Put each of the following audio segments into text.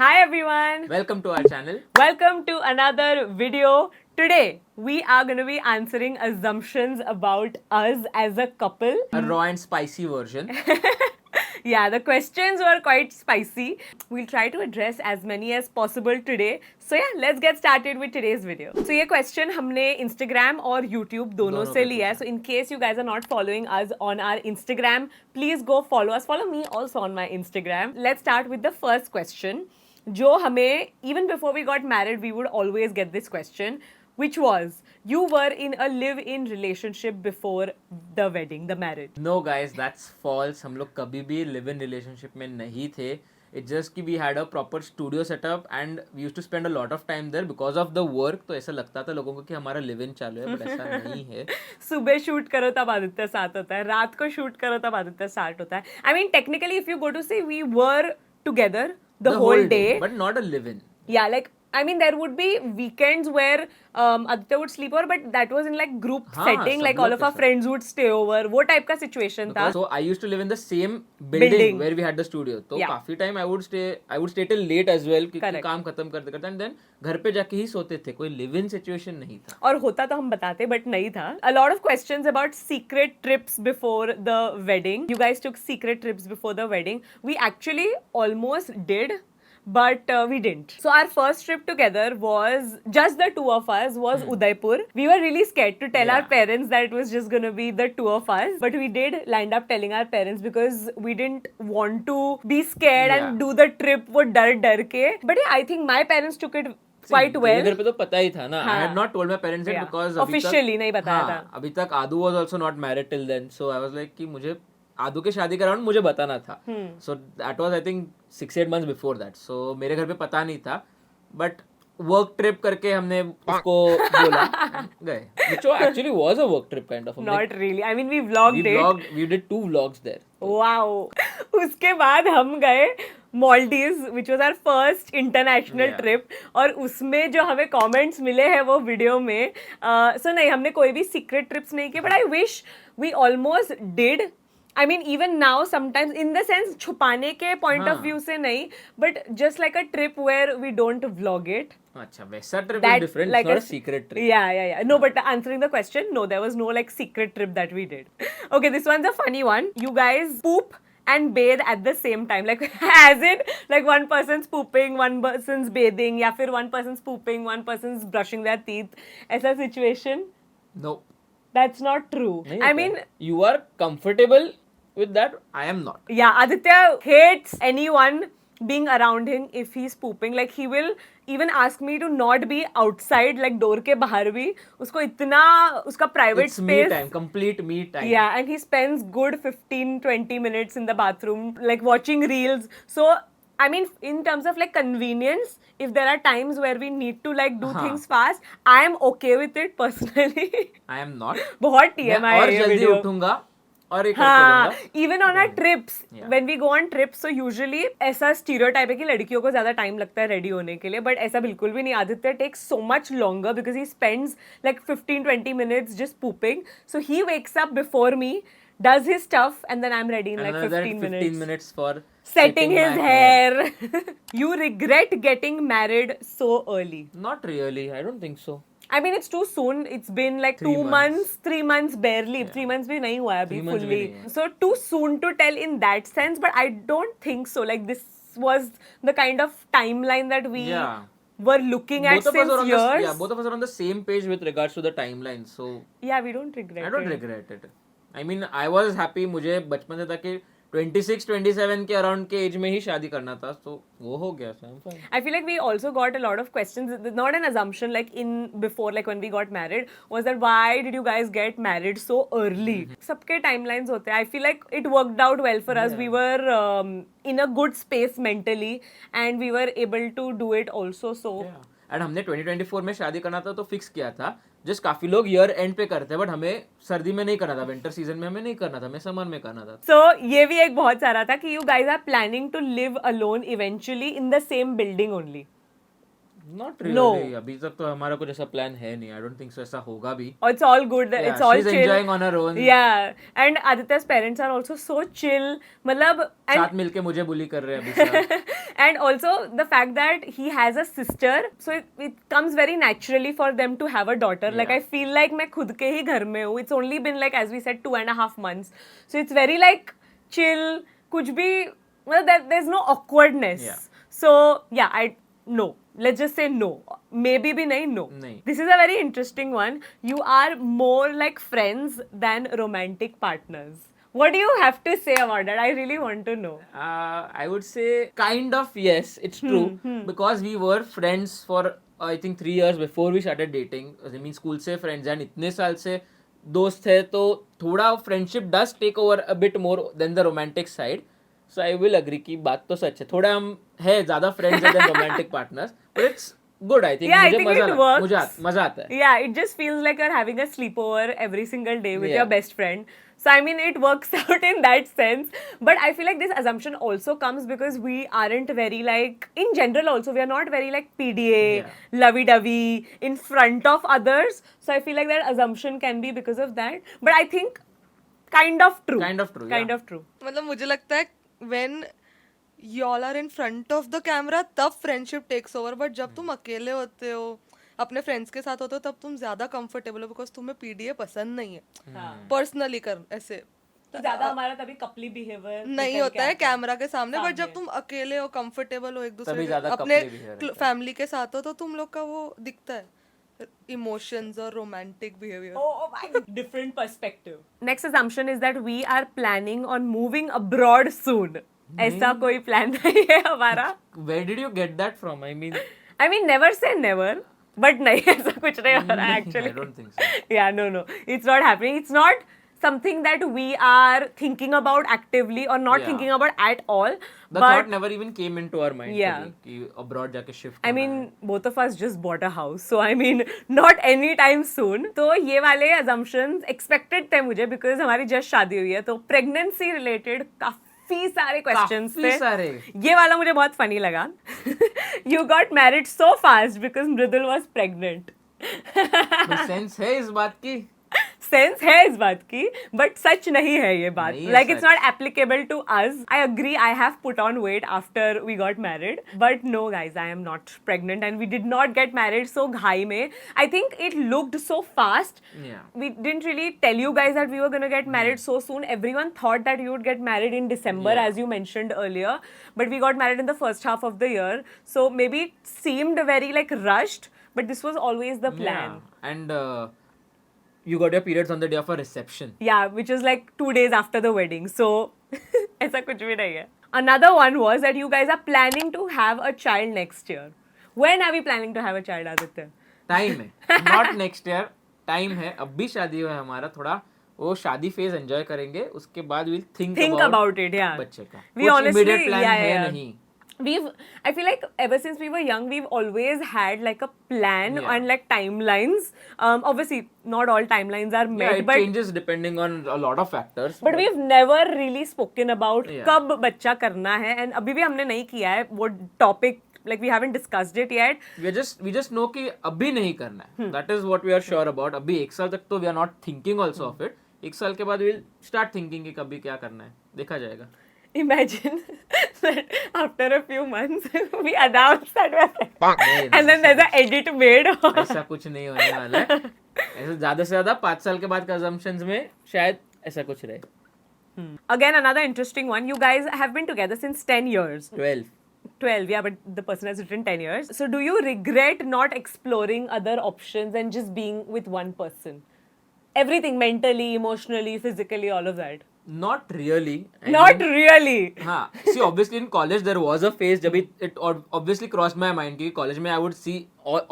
Hi everyone! Welcome to our channel. Welcome to another video. Today we are going to be answering assumptions about us as a couple. A raw and spicy version. Yeah, the questions were quite spicy. We'll try to address as many as possible today. So yeah, let's get started with today's video. So ये question हमने Instagram और YouTube दोनों से पे लिया है. So in case you guys are not following us on our Instagram, please go follow us. Follow me also on my Instagram. Let's start with the first question. जो हमें even before we got married, we would always get this question, which was, you were in a live-in relationship before the wedding, the marriage. No guys, that's false. हम लोग कभी भी live in relationship में नहीं थे. It's just कि we had a proper studio setup and we used to spend a lot of time there because of the work. तो ऐसा लगता था लोगों को कि हमारा live in चालू है, but ऐसा नहीं है. सुबह शूट करो तब आदित्य साथ होता है, रात को शूट करो तब आदित्य साथ होता है. I mean, technically, if you go to say we were together the whole day, but not a live in. Yeah, like I mean, there would be weekends where Aditya would sleep over, but that was in like group setting, like all of our friends would stay over. वो type का situation था. So I used to live in the same building where we had the studio. तो काफी time I would stay till late as well क्योंकि काम खत्म करते करते and then घर पे जाके ही सोते थे. कोई live in situation नहीं था. और होता तो हम बताते but नहीं था. A lot of questions about secret trips before the wedding. You guys took secret trips before the wedding. We actually almost did. But we didn't. So our first trip together was just the two of us, was Udaipur. We were really scared to tell our parents that it was just going to be the two of us. But we did land up telling our parents because we didn't want to be scared and do the trip वो डर के. But yeah, I think my parents took it quite well. घर पे तो पता ही था ना. I had not told my parents it because officially नहीं बताया था. अभी तक आदू was also not married till then. So I was like कि मुझे आदू के शादी का राउंड मुझे बताना था. So that was I think 6-8 months before that. So मेरे घर पे पता नहीं था. But work trip करके हमने उसको बोला गए. Which actually was a work trip kind of. Not really. I mean we vlogged it. We did 2 vlogs there. Wow. उसके बाद हम गए Maldives, which was our first international trip. और उसमें जो हमें comments मिले हैं वो वीडियो में. So नहीं, हमने कोई भी secret trips नहीं किए. But I wish we almost did. I mean, even now, sometimes, in the sense, छुपाने के point of view से नहीं, but just like a trip where we don't vlog it. अच्छा, वैसा trip is different. It's not a secret trip. Yeah. No, but answering the question, no, there was no like secret trip that we did. Okay, this one's a funny one. You guys poop and bathe at the same time, like as in like one person's pooping, one person's bathing, या फिर one person's pooping, one person's brushing their teeth. ऐसा situation? No. That's not true. I mean, you are comfortable with that. I am not. Yeah, Aditya hates anyone being around him if he's pooping. Like he will even ask me to not be outside, like door के बाहर भी. उसको इतना उसका private it's space. Me time, complete me time. Yeah, and he spends good 15-20 minutes in the bathroom, like watching reels. So I mean, in terms of like convenience, if there are times where we need to like do things fast, I am okay with it personally. I am not. बहुत TMI है ये video. और जल्दी उठूंगा और एक करके दूंगा. Even on our trips, when we go on trips, so usually ऐसा stereotype है कि लड़कियों को ज़्यादा time लगता है ready होने के लिए, but ऐसा बिल्कुल भी नहीं. Aditya takes so much longer because he spends like 15-20 minutes just pooping. So he wakes up before me, does his stuff, and then I'm ready in like 15 minutes. 15 minutes for setting his hair. You regret getting married so early? Not really. I don't think so. I mean, it's too soon. It's been like 2 months, 3 months barely. 3 months भी नहीं हुआ है अभी fully. So too soon to tell in that sense, but I don't think so. Like this was the kind of timeline that we were looking at since years. Both of us are on the same page with regards to the timeline. So yeah, we don't regret it. I don't regret it. I mean, I was happy. मुझे बचपन से था कि 26-27 के around के as में ही शादी करना था, तो वो हो गया. I feel like we also got a lot of questions, not an assumption, like in before, like when we got married, was that why did you guys get married so early? सबके timelines होते हैं. I feel like it worked out well for us. We were in a good space mentally and we were able to do it also. So and हमने 2024 में शादी करना था तो fix किया था. जस्ट काफी लोग ईयर एंड पे करते हैं, बट हमें सर्दी में नहीं करना था, विंटर सीजन में हमें नहीं करना था, हमें समर में करना था. सो ये भी एक बहुत सारा था कि you guys are planning to live alone eventually in the same building only. Not No. really. अभी तक तो हमारा कुछ ऐसा प्लान है नहीं. I don't think so. ऐसा होगा भी. Or it's all good. Yeah, It's all she's chill. enjoying on her own. Yeah, and Aditya's parents are also so chill. मतलब and साथ मिलके मुझे bully कर रहे हैं अभी सब. and also the fact that he has a sister, so it comes very naturally for them to have a daughter. Like Yeah. I feel like मैं खुद के ही घर में हूँ. It's only been like, as we said, 2.5 months. So it's very like chill. कुछ भी मतलब there's no awkwardness. Yeah. So yeah, no. Let's just say no. Maybe भी नहीं, no. नहीं. This is a very interesting one. You are more like friends than romantic partners. What do you have to say about that? I really want to know. I would say kind of yes, it's true because we were friends for I think 3 years before we started dating. I mean school से friends and इतने साल से दोस्त थे तो थोड़ा friendship does take over a bit more than the romantic side. So I will agree कि बात तो सच है. थोड़ा हम है ज़्यादा friends than romantic partners, but it's good I think. Yeah, I मुझे think मजा it आता- works. मजा आता है. Yeah, it just feels like you're having a sleepover every single day with Yeah. your best friend. So I mean, it works out in that sense. But I feel like this assumption also comes because we aren't very like, in general also, we are not very like PDA, Yeah. lovey-dovey, in front of others. So I feel like that assumption can be because of that. But I think kind of true. Kind of true, Kind yeah. of true. मतलब मुझे लगता है when y'all are in front of the camera तब friendship takes over, but जब तुम अकेले होते हो अपने फ्रेंड्स के साथ होते हो तब तुम ज्यादा कंफर्टेबल हो बिकॉज तुम्हें पीडीए पसंद नहीं है हाँ. पर्सनली कर ऐसे तो ज्यादा हमारा तभी कपली बिहेवियर नहीं होता है कैमरा के सामने, बट जब तुम अकेले हो कंफर्टेबल हो एक दूसरे तभी के ज्यादा अपने coupley behavior रहता है। फैमिली के साथ हो तो तुम लोग का वो दिखता है इमोशंस और romantic behaviour. Oh my God. Different perspective. Next assumption is that we are planning on moving abroad soon. ऐसा कोई plan नहीं है हमारा. Where did you get that from? I mean, I mean, never say never. But नहीं ऐसा कुछ नहीं हो रहा है actually. I don't think so. Yeah, no. It's not happening. It's not something that we are thinking about actively or not Yeah. thinking about at all. The but thought never even came into our mind. Yeah. कभी कि abroad जाके shift I करना mean, है. both of us just bought a house. So, I mean, not anytime soon. तो ये वाले assumptions expected थे मुझे because हमारी just शादी हुई है. तो pregnancy related काफी सारे questions काफी थे. सारे. ये वाला मुझे बहुत funny लगा. You got married so fast because Mridul was pregnant. कोई sense है इस बात की? सेंस है इस बात की बट सच नहीं है ये बात नहीं है like it's such. Not applicable to us I agree I have put on weight after we got married but no guys I am not pregnant and we did not get married so घाई में I think it looked so fast Yeah. we didn't really tell you guys that we were going to get married so soon. Everyone thought that you would get married in December, Yeah. as you mentioned earlier. But we got married in the first half of the year. So maybe it seemed very like rushed, but this was always the plan. Yeah. And you got your periods on the day of a reception. Yeah, which is like 2 days after the wedding. So, ऐसा कुछ भी नहीं है. Another one was that you guys are planning to have a child next year. When are we planning to have a child, Aditya? Time है. Not next year. Time है. अब भी शादी हुआ है हमारा थोड़ा. वो शादी फेज एंजॉय करेंगे उसके बाद will Think about it, yeah. बच्चे का. We कुछ honestly, immediate plan yeah, है yeah. नहीं. I feel like ever since we were young, we've always had like a plan Yeah. and like timelines. Obviously, not all timelines are met, Yeah, it but changes depending on a lot of factors. but we've never really spoken about Yeah. कब बच्चा करना है and अभी भी हमने नहीं किया है वो topic like we haven't discussed it yet. we just know कि अभी नहीं करना है. That is what we are sure about. अभी एक साल तक तो we are not thinking also of it. एक साल के बाद we'll start thinking कि कभी क्या करना है. देखा जाएगा. Imagine that after a few months we announce that we're pregnant नहीं, and then there's an edit made. ऐसा कुछ नहीं होने वाला है. ऐसे ज्यादा से ज्यादा 5 साल के बाद के assumptions में शायद ऐसा कुछ रहे. Again, another interesting one. You guys have been together since 10 years. 12. 12, yeah, but the person has written 10 years. So do you regret not exploring other options and just being with one person? Everything, mentally, emotionally, physically, all of that. Not really. I Not mean, really. हाँ, see obviously in college there was a phase जब it obviously crossed my mind कि college में I would see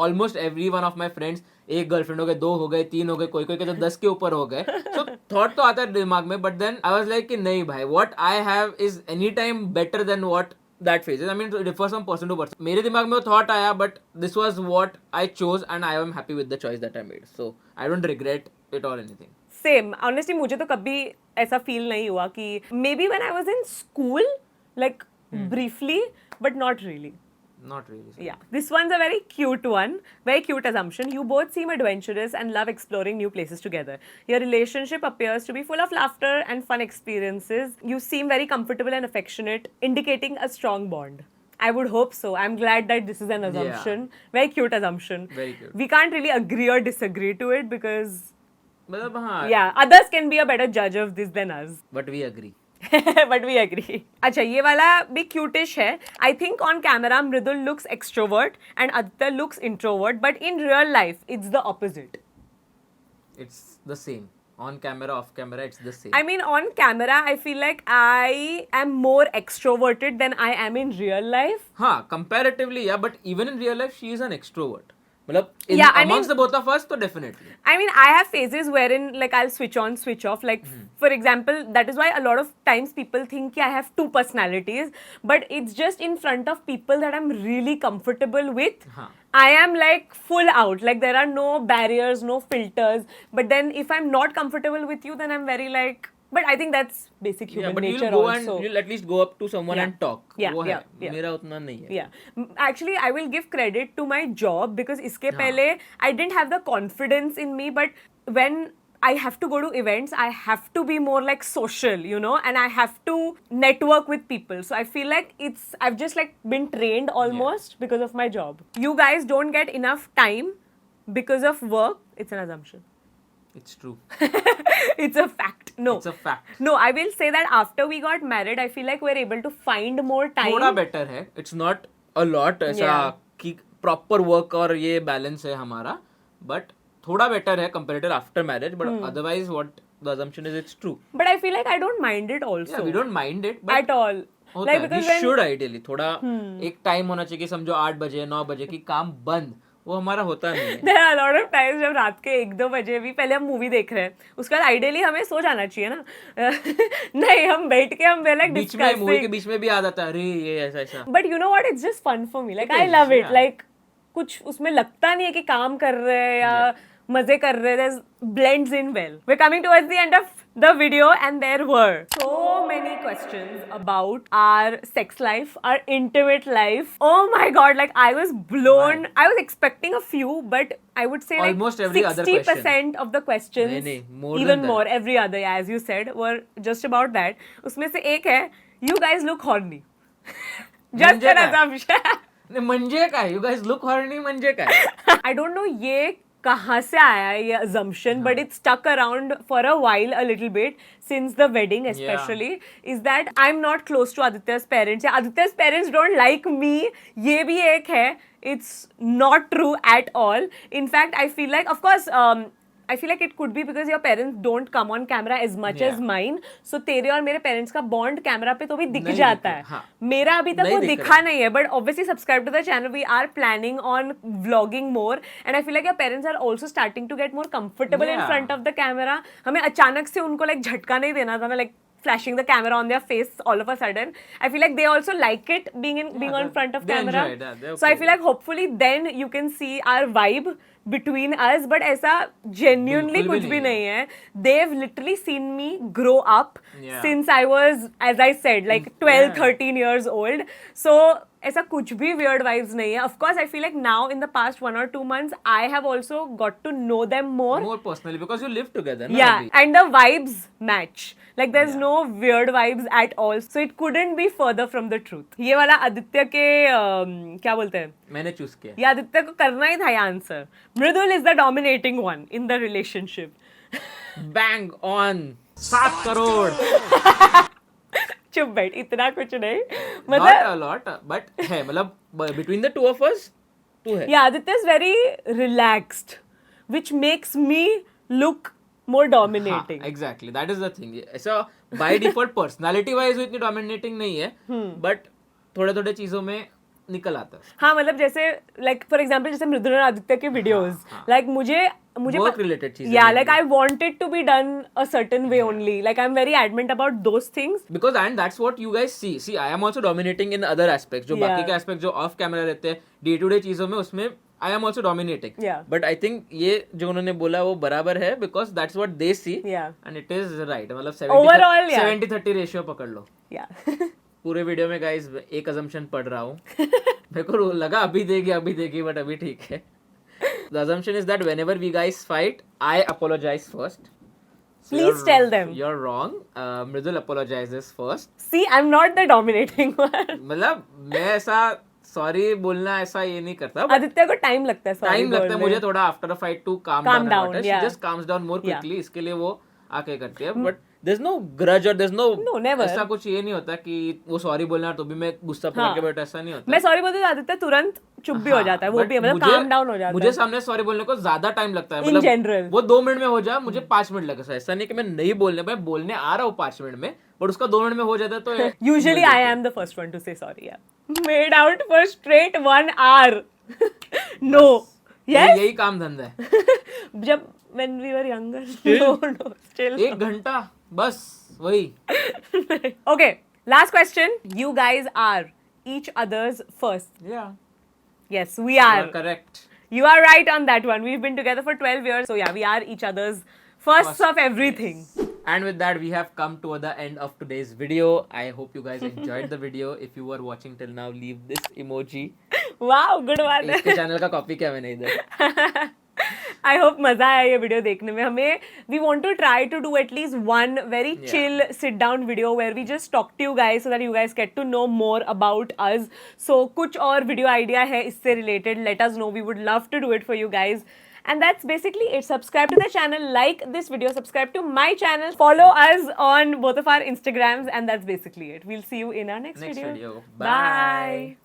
almost every one of my friends एक girlfriend हो गए 2 हो गए 3 हो गए कोई के तो 10 के ऊपर हो गए so thought तो आता है दिमाग में but then I was like कि नहीं भाई what I have is anytime better than what that phase is. I mean it differs from person to person. मेरे दिमाग में वो thought आया but this was what I chose and I am happy with the choice that I made so I don't regret it or anything. Same honestly मुझे तो कभी ऐसा feel नहीं हुआ कि may be when I was in school like briefly but not really Not really. sir. Yeah, this one's a very cute one. Very cute assumption. You both seem adventurous and love exploring new places together. Your relationship appears to be full of laughter and fun experiences. You seem very comfortable and affectionate, indicating a strong bond. I would hope so. I'm glad that this is an assumption. Very cute assumption. Very cute. We can't really agree or disagree to it because, मतलब हाँ. yeah, others can be a better judge of this than us. But we agree. But we agree. अच्छा, ये वाला भी cutish है. I think on camera Mridul looks extrovert and Aditya looks introvert, but in real life it's the opposite. It's the same. On camera, off camera, it's the same. I mean, on camera I feel like I am more extroverted than I am in real life. हाँ, comparatively, yeah, but even in real life, she is an extrovert. मतलब Yeah, I amongst mean- the both of us, तो definitely. I mean, I have phases wherein like I'll switch on, switch off. Like, for example, that is why a lot of times people think I have two personalities, but it's just in front of people that I'm really comfortable with. हाँ. I am like full out. Like, there are no barriers, no filters. But then if I'm not comfortable with you, then I'm very like. But I think that's basic human Yeah, but nature you'll go also. and you'll at least go up to someone Yeah. and talk. Yeah, वो है. yeah. मेरा उतना नहीं है. Yeah. Actually, I will give credit to my job because इसके हाँ. पहले I didn't have the confidence in me, but when I have to go to events, I have to be more like social, you know, and I have to network with people. So I feel like I've just like been trained almost because of my job. You guys don't get enough time because of work. It's an assumption. It's true. It's a fact. No. It's a fact. No, I will say that after we got married, I feel like we're able to find more time. थोड़ा better है. It's not a lot ऐसा Yeah. कि proper work और ये balance है हमारा. But थोड़ा better है comparative after marriage. But otherwise, what the assumption is, it's true. But I feel like I don't mind it also. Yeah, we don't mind it. But at all. होता Like है. because We when should ideally थोड़ा एक time होना चाहिए कि समझो 8 बजे 9 बजे की काम बंद. वो हमारा होता नहीं है. there are a lot of times जब रात के 1-2 बजे भी पहले हम मूवी देख रहे हैं उसके बाद आइडियली हमें सो जाना चाहिए ना नहीं हम बैठ के हम लाइक बीच में मूवी के बीच में भी आ जाता है अरे ये ऐसा ऐसा. But you know what it's just fun for me like It I is, love it yeah. Like कुछ उसमें लगता नहीं है कि काम कर रहे हैं या मजे कर रहे हैं blends in well. We're coming towards the end of the video and there were so many questions about our sex life, our intimate life. Oh my god, like I was blown. Why? I was expecting a few, but I would say Almost like every other 60% of the questions, नहीं, more than even that. more, every other, yeah, as you said, were just about that. उसमें से एक है, you guys look horny. Just म्हणजे an काय? assumption. नाही, म्हणजे काय यू गाइस लुक हॉर्नी म्हणजे काय. I don't know ये कहाँ से आया ये assumption, but it stuck around for a while a little bit since the wedding especially, is that I'm not close to Aditya's parents. या Aditya's parents don't like me. ये भी एक है. It's not true at all. In fact, I feel like, of course, I feel like it could be because your parents don't come on camera as much as Yeah. mine. So तेरे और मेरे parents का bond camera पे तो भी दिख नहीं जाता दिख है. रहा, हाँ. मेरा अभी तक नहीं वो दिख दिखा रहा. नहीं है, but obviously subscribe to the channel. We are planning on vlogging more, and I feel like your parents are also starting to get more comfortable in Yeah. front of the camera. हमें अचानक से उनको like झटका नहीं देना था ना, like flashing the camera on their face all of a sudden. I feel like they also like it being on they- front of they camera. enjoy it, yeah, they're So I okay. feel like hopefully then you can see our vibe between us, but ऐसा genuinely बिल्कुल भी कुछ भी नहीं नहीं है. They've literally seen me grow up Yeah. since I was, as I said, like 12, Yeah. 13 years old. So ऐसा कुछ भी weird vibes नहीं है. Of course, I feel like now in the past 1 or 2 months, I have also got to know them more. More personally because you live together. ना Yeah, अभी. and the vibes match. Like there's Yeah. no weird vibes at all. So it couldn't be further from the truth. ये वाला आदित्य के क्या बोलते हैं? मैंने choose किया. ये आदित्य को करना ही था ये answer. Mridul is the dominating one in the relationship. Bang on 7 crore. चुप बैठ, इतना कुछ नहीं. Not मतलब a lot, but है मतलब between the two of us, 2 है. yeah, Aditya is very relaxed, which makes me look more dominating. हाँ, exactly. That is the thing. ऐसा by default personality wise वो इतनी dominating नहीं है, but थोड़े-थोड़े चीजों में निकल आता है. हाँ मतलब जैसे like for example जैसे मृदुल और आदित्य के videos, हाँ. like मुझे Work related चीजें. yeah, mainly. like I want it to be done a certain way only. Like I'm very adamant about those things. Because and that's what you guys see. See, I am also dominating in other aspects. जो Yeah. बाकी के aspects जो off camera रहते हैं, day to day चीजों में उसमें I am also dominating. Yeah. But I think ये जो उन्होंने बोला वो बराबर है because that's what they see. Yeah. And it is right. मतलब Overall, yeah. 70-30 ratio पकड़ लो. Yeah. पूरे वीडियो में guys एक assumption पढ़ रहा हूँ. मेरे को लगा अभी देगी बट अभी ठीक है. The assumption is that whenever we guys fight, I apologize first. So Please tell them. You're wrong. Mridul apologizes first. See, I'm not the dominating one. मतलब मैं ऐसा सॉरी बोलना ऐसा ये नहीं करता. but आदित्य को टाइम लगता है sorry टाइम लगता है बोलने। मुझे थोड़ा after a fight to calm Calm down. down, she yeah. Just calms down more Yeah. Quickly. इसके लिए वो आके करती है. But there is no grudge और there is No, no never. ऐसा कुछ ये नहीं होता कि वो सॉरी बोलना तो भी मैं गुस्सा पकड़ हाँ. के बैठा. ऐसा नहीं होता. मैं सॉरी बोलती हूँ तो आदित्य तुरंत चुप भी हो हाँ, जाता है वो but भी मतलब मुझे- काम डाउन हो जाता मुझे है सामने सॉरी बोलने को ज्यादा टाइम लगता है. In मतलब general. वो 2 मिनट में हो जाए मुझे 5 मिनट लगे. ऐसा नहीं कि मैं नहीं बोलने मैं बोलने आ रहा हूँ 5 मिनट में बट उसका 2 मिनट में हो जाता है तो Usually I am the first one to say sorry. Yeah. Made out for straight 1 hour. No. Yes. यही काम धंधा है. जब when we were younger. No, still. 1 घंटा बस वही. Okay. Last question. You guys are each other's first. Yeah, Yes, we you are. are correct. You are right on that one. We've been together for 12 years. So yeah, we are each other's firsts of everything. And with that, we have come to the end of today's video. I hope you guys enjoyed the video. If you were watching till now, leave this emoji. Wow, good one. इसके channel का copy क्या मैंने इधर. I hope मजा आया ये video देखने में हमें. We want to try to do at least one very Yeah. chill sit down video where we just talk to you guys so that you guys get to know more about us. So कुछ और video idea है इससे related, let us know. We would love to do it for you guys. And that's basically it. Subscribe to the channel, like this video, subscribe to my channel, follow us on both of our Instagrams, and that's basically it. We'll see you in our next Next video. video. Bye.